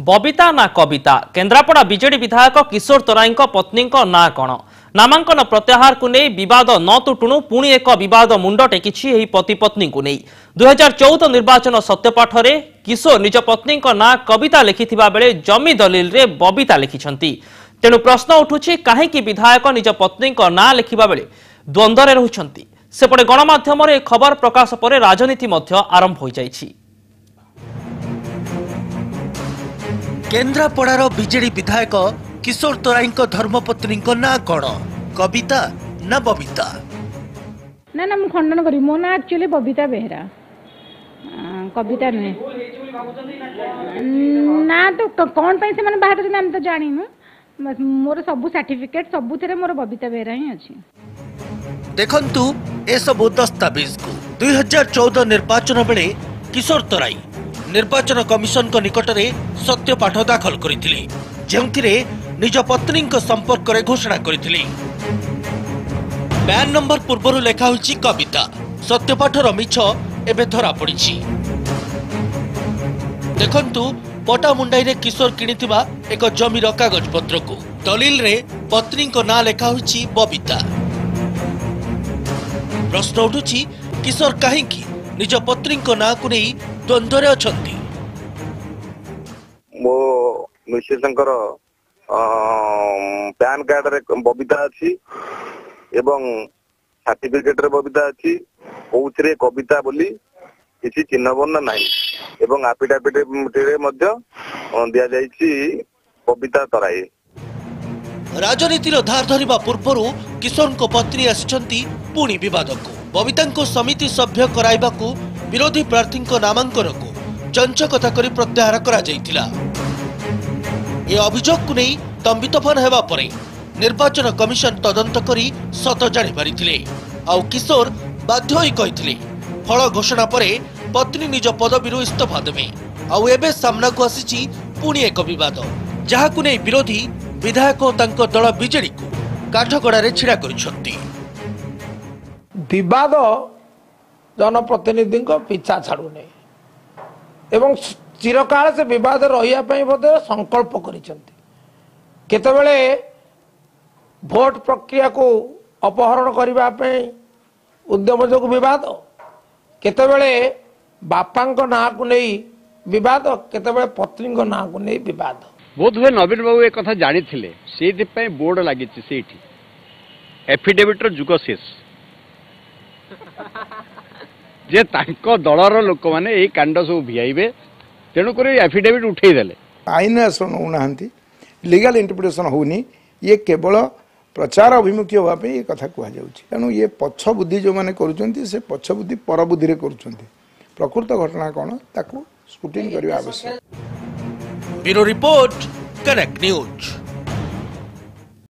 बबिता ना कविता केन्द्रापड़ा बीजेडी विधायक किशोर तराई पत्नी ना कौन नामांकन प्रत्याहार को नहीं विवाद न तुटुणु पुणी एक विवाद मुंड टेकी पति पत्नी को नहीं 2014 निर्वाचन सत्यपाठ रे किशोर निज पत्नी ना कविता लिखिथिबा बेले जमी दलिल रे बबिता लिखिछंती। तेणु प्रश्न उठुछि काहेकि विधायक निज पत्नी ना लिखिबा बेले द्वंद्व रहुछंती। सेपटे गणमाध्यम रे खबर प्रकाश पर राजनीति मध्य आरंभ हो जाइछि। केन्द्रापड़ार बीजेडी विधायक किशोर तराई धर्मपत्नी ना कौन कविता ना बबिता? ना ना मु खंडन करी मो ना एक्चुअली बबिता बेहरा कविता नुहे ना तो कौन पे से माने बाहर नाम तो जानिनु मोर सब सर्टिफिकेट सब थे मोर बबिता बेहरा ही अच्छी। देखंतु ए सब दस्तावेज को 2014 निर्वाचन बेले किशोर तराई निर्वाचन कमिशन को निकट में सत्यपाठ दाखल करथिले जेउथिरे निज पत्नी संपर्क रे घोषणा करथिले। पैन नंबर पूर्व लेखा होछि कविता सत्यपाठर मिछ एबे धरा पड़िछि। देखंतु पटामुंडाई रे किशोर किनिथिबा एक जमीर कागज पत्र को दलिल रे पत्नी ना लेखा होछि बबिता। प्रश्न उठुछि किशोर काहेकि निज पत्नी ना को नहीं द्वंद्व रे अछंती। मो मिसेसंकर पैन कार्ड रे बबिता अछि एवं सर्टिफिकेट रे बबिता अछि कोउथरे कविता बोली किछि चिन्ह वर्ण नाही एवं एफिडेविट रे मध्य दिया जाइछि बबिता तराई। राजनीतिर धार धरिबा पूर्वरु किशोर को पत्नी आछंती पुणी विवाद को बबिता को समिति सभ्य कराइबाकू विरोधी प्रार्थी नामांकन को चंचकता करी प्रत्याहार करा जाइथिला। ए अभियोग को नहीं तंबितफान हेबा परे निर्वाचन कमिशन तदंत करी सत जानि पारिथिले। आउ किशोर बाध्य होई कहिथिले फल घोषणा परे पत्नी निज पदवीरु इस्तीफा देबे। आउ एबे सामना को आसीची पुणी एक विवाद जहा को नहीं विरोधी विधायक और तांको दल बीजेडी को काठगड़ा रे छिड़ा करिसंती। विवाद जनप्रतिनिधि पिछा छाड़ू नहीं एवं चिरकाल से विवाद रही संकल्प करते भोट प्रक्रिया को अपहरण करने उद्यम जो विवाद केतबेले बापा ना को नहीं विवाद केतबेले पत्नी ना को नहीं विवाद। बोध हुए नवीन बाबू एक कथा जानी से बोर्ड लगी एफिडेविट जुग शेष जे तांको दलर लोक माने एई कांड सब भियाइबे तेणुक एफिडेविट उठेदेले आईन आसना लीगल इंटरप्रिटेशन होनी ये केवल प्रचार अभिमुखी होगापी ये कथा कहु तेणु ये पछ बुद्धि जो मैंने कर पछ बुद्धि पर बुद्धि कर प्रकृत घटना कौन ताकू स्क्रूटिनी करने आवश्यक। Bureau report connect news.